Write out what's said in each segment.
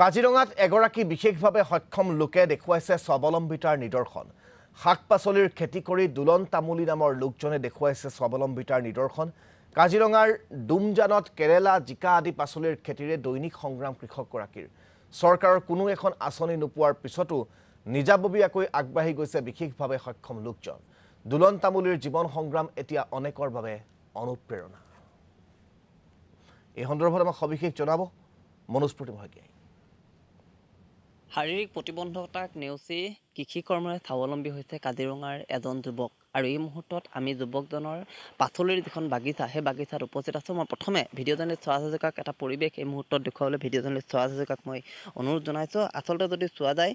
কাজিৰঙাত এগৰাকী বিশেষভাৱে সক্ষম লোকে দেখুৱাইছে স্বাৱলম্বিতাৰ নিদৰ্শন। শাক-পাচলিৰ খেতি কৰি দুলন তামুলী নামৰ লোকজনে দেখুৱাইছে স্বাৱলম্বিতাৰ নিদৰ্শন। কাজিৰঙাৰ ডুমজানত কেৰেলা, জিকা আদি পাচলিৰ খেতিৰে দৈনিক সংগ্ৰাম কৃষকগৰাকীৰ। চৰকাৰৰ কোনো এখন আঁচনি নোপোৱাৰ পিছতো নিজাববীয়াকৈ আগবাঢ়ি গৈছে বিশেষভাৱে সক্ষম লোকজন। দুলন তামুলীৰ জীৱন সংগ্ৰাম এতিয়া অনেকৰ বাবে অনুপ্ৰেৰণা। এই সন্দৰ্ভত আমাক সবিশেষ জনাব মনোজ প্ৰতিমহীয়াই। শাৰীৰিক প্ৰতিবন্ধকতাক নেওচি কৃষি কৰ্মৰে স্বাৱলম্বী হৈছে কাজিৰঙাৰ এজন যুৱক। আৰু এই মুহূৰ্তত আমি যুৱকজনৰ পাচলিৰ যিখন বাগিচা, সেই বাগিচাত উপস্থিত আছোঁ। মই প্ৰথমে ভিডিঅ' জাৰ্নেলিষ্ট স্বৰাজ হাজৰিকাক এটা পৰিৱেশ এই মুহূৰ্তত দেখুৱাবলৈ ভিডিঅ' জাৰ্নেলিষ্ট স্বৰাজ হাজৰিকাক মই অনুৰোধ জনাইছোঁ। আচলতে যদি চোৱা যায়,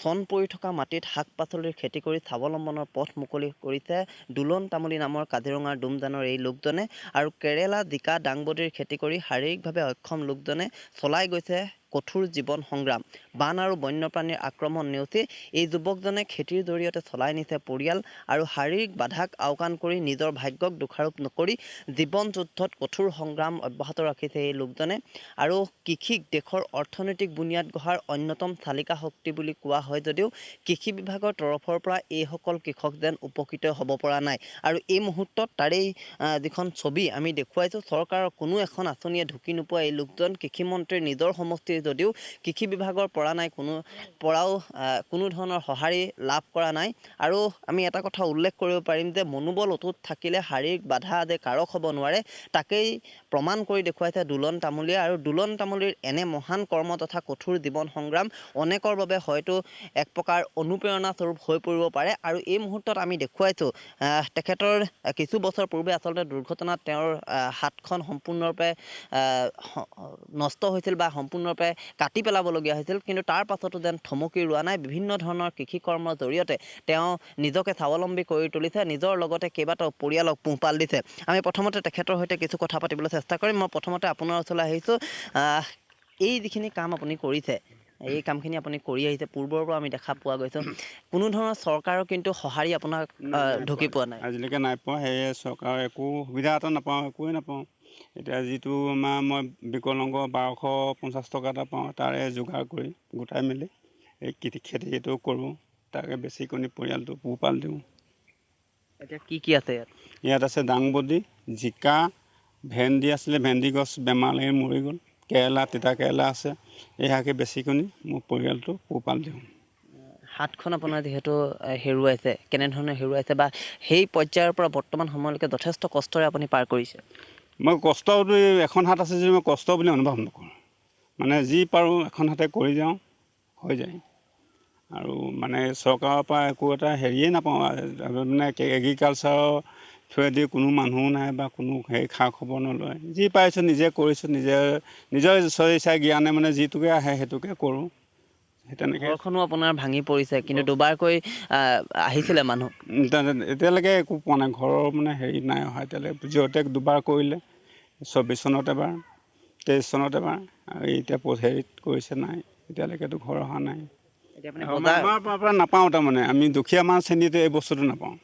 চন পৰি থকা মাটিত শাক পাচলিৰ খেতি কৰি স্বাৱলম্বনৰ পথ মুকলি কৰিছে দুলন তামুলী নামৰ কাজিৰঙাৰ ডুমজানৰ এই লোকজনে। আৰু কেৰেলা, জিকা, দাংবডীৰ খেতি কৰি শাৰীৰিকভাৱে অক্ষম লোকজনে চলাই গৈছে কঠোৰ জীৱন সংগ্ৰাম। বান আৰু বন্যপ্ৰাণীৰ আক্ৰমণ নেওচি এই যুৱকজনে খেতিৰ জৰিয়তে চলাই নিছে পৰিয়াল। আৰু শাৰীৰিক বাধাক আওকাণ কৰি নিজৰ ভাগ্যক দোষাৰোপ নকৰি জীৱন যুদ্ধত কঠোৰ সংগ্ৰাম অব্যাহত ৰাখিছে এই লোকজনে। আৰু কৃষিক দেশৰ অৰ্থনৈতিক বুনিয়াদ গঢ়াৰ অন্যতম চালিকা শক্তি বুলি কোৱা হয় যদিও কৃষি বিভাগৰ তৰফৰ পৰা এইসকল কৃষক যেন উপকৃত হ'ব পৰা নাই। আৰু এই মুহূৰ্তত তাৰেই যিখন ছবি আমি দেখুৱাইছোঁ, চৰকাৰৰ কোনো এখন আঁচনিয়ে ঢুকি নোপোৱা এই লোকজন কৃষিমন্ত্ৰীৰ নিজৰ সমষ্টিৰ যদিও কৃষি বিভাগৰ পৰা নাই, কোনো ধৰণৰ সঁহাৰি লাভ কৰা নাই। আৰু আমি এটা কথা উল্লেখ কৰিব পাৰিম যে মনোবল অটুট থাকিলে শাৰীৰিক বাধা আদি কাৰক হ'ব নোৱাৰে। তাকেই প্ৰমাণ কৰি দেখুৱাইছে দুলন তামুলীয়ে। আৰু দুলন তামুলীৰ এনে মহান কৰ্ম তথা কঠোৰ জীৱন সংগ্ৰাম অনেকৰ বাবে হয়তো এক প্ৰকাৰ অনুপ্ৰেৰণা স্বৰূপ হৈ পৰিব পাৰে। আৰু এই মুহূৰ্তত আমি দেখুৱাইছোঁ তেখেতৰ কিছু বছৰ পূৰ্বে আচলতে দুৰ্ঘটনাত তেওঁৰ হাতখন সম্পূৰ্ণৰূপে নষ্ট হৈছিল বা সম্পূৰ্ণৰূপে কাটি পেলাবলগীয়া হৈছিল। কিন্তু তাৰ পাছতো যেন থমকি ৰোৱা নাই। বিভিন্ন ধৰণৰ কৃষি কৰ্মৰ জৰিয়তে তেওঁ নিজকে স্বাৱলম্বী কৰি তুলিছে, নিজৰ লগতে কেইবাটাও পৰিয়ালক পোহপাল দিছে। আমি প্ৰথমতে তেখেতৰ সৈতে কিছু কথা পাতিবলৈ চেষ্টা কৰিম। মই প্ৰথমতে আপোনাৰ ওচৰলৈ আহিছোঁ। এই যিখিনি কাম আপুনি কৰিছে, এই কামখিনি আপুনি কৰি আহিছে, পূৰ্বৰ পৰা আমি দেখা পোৱা গৈছে, কোনো ধৰণৰ চৰকাৰৰ কিন্তু সঁহাৰি আপোনাক ঢুকি পোৱা নাই। আজিলৈকে নাই পোৱা। সেয়ে চৰকাৰৰ একো সুবিধা এটা নাপাওঁ, একোৱেই নাপাওঁ। এতিয়া যিটো মই বিকলাংগ 1250 টকা এটা পাওঁ, তাৰে যোগাৰ কৰি গোটাই মেলি এই খেতিটো কৰোঁ। তাকে বেছি কৰি পৰিয়ালটো পোহপাল দিওঁ। এতিয়া কি কি আছে ইয়াত? ইয়াত আছে দাংবডী, জিকা, ভেন্দি আছিলে, ভেন্দি গছ বেমাৰ লাগি মৰি গ'ল। কেৰেলা, তিতা কেৰেলা আছে। এইয়াকে বেছি কৰি মোৰ পৰিয়ালটো পোহপাল দিওঁ। হাতখন আপোনাৰ যিহেতু হেৰুৱাইছে, কেনেধৰণে হেৰুৱাইছে বা সেই পৰ্যায়ৰ পৰা বৰ্তমান সময়লৈকে যথেষ্ট কষ্টৰে আপুনি পাৰ কৰিছে? মই কষ্টটো এখন হাত আছে যদি মই কষ্ট বুলি অনুভৱ নকৰোঁ। মানে যি পাৰোঁ এখন হাতে কৰি যাওঁ, হৈ যায়। আৰু মানে চৰকাৰৰ পৰা একো এটা হেৰিয়ে নাপাওঁ। মানে এগ্ৰিকালচাৰৰ থ্ৰুৱেদি কোনো মানুহো নাই বা কোনো খা খবৰ নলয়। যি পাইছোঁ নিজে কৰিছোঁ, নিজৰ ইচ্ছা জ্ঞানে মানে যিটোকে আহে সেইটোকে কৰোঁ। সেই তেনেকৈ ঘৰখনো আপোনাৰ ভাঙি পৰিছে, কিন্তু দুবাৰকৈ আহিছিলে মানুহ। এতিয়ালৈকে একো পোৱা নাই। ঘৰৰ মানে হেৰি নাই অহা এতিয়ালৈকে। জিঅ'টেক দুবাৰ কৰিলে, 24 চনত এবাৰ, 23 চনত এবাৰ, আৰু এতিয়া হেৰিত কৰিছে, নাই এতিয়ালৈকেতো ঘৰ অহা নাই। এতিয়া আপুনি আমাৰ পৰা নাপাওঁ। তাৰমানে আমি দুখীয়া মানুহ শ্ৰেণীতে এই বস্তুটো নাপাওঁ।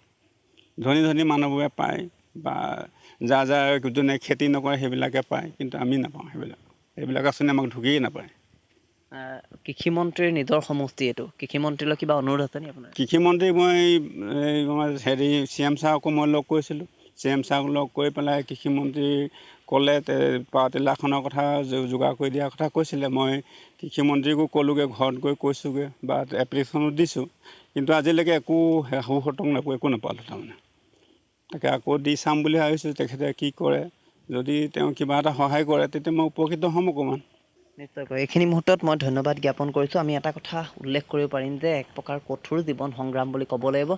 ধনী ধনী মানুহবোৰে পায় বা যাৰ যোনে খেতি নকৰে সেইবিলাকে পায়, কিন্তু আমি নাপাওঁ। সেইবিলাক আঁচনি আমাক ঢুকিয়েই নাপায়। কৃষিমন্ত্ৰীৰ নিজৰ সমষ্টি এইটো, কৃষিমন্ত্ৰীলৈ কিবা অনুৰোধ আছে নেকি আপোনাৰ? কৃষিমন্ত্ৰী মই CM ছাৰকো মই লগ কৰিছিলোঁ। CM ছাৰক লগ কৰি পেলাই কৃষিমন্ত্ৰী ক'লে পাৱাৰ টিলাৰখনৰ কথা যোগাৰ কৰি দিয়াৰ কথা কৈছিলে। মই কৃষিমন্ত্ৰীকো ক'লোগৈ, ঘৰত গৈ কৈছোঁগৈ বা এপ্লিকেশ্যনো দিছোঁ। কিন্তু আজিলৈকে একো একো নাপালোঁ তাৰমানে। তাকে আকৌ দি চাম বুলি ভাবিছোঁ, তেখেতে কি কৰে। যদি তেওঁ কিবা এটা সহায় কৰে তেতিয়া মই উপকৃত হ'ম অকণমান। নিশ্চয়কৈ। এইখিনি মুহূৰ্তত মই ধন্যবাদ জ্ঞাপন কৰিছোঁ। আমি এটা কথা উল্লেখ কৰিব পাৰিম যে এক প্ৰকাৰ কঠোৰ জীৱন সংগ্ৰাম বুলি ক'ব লাগিব।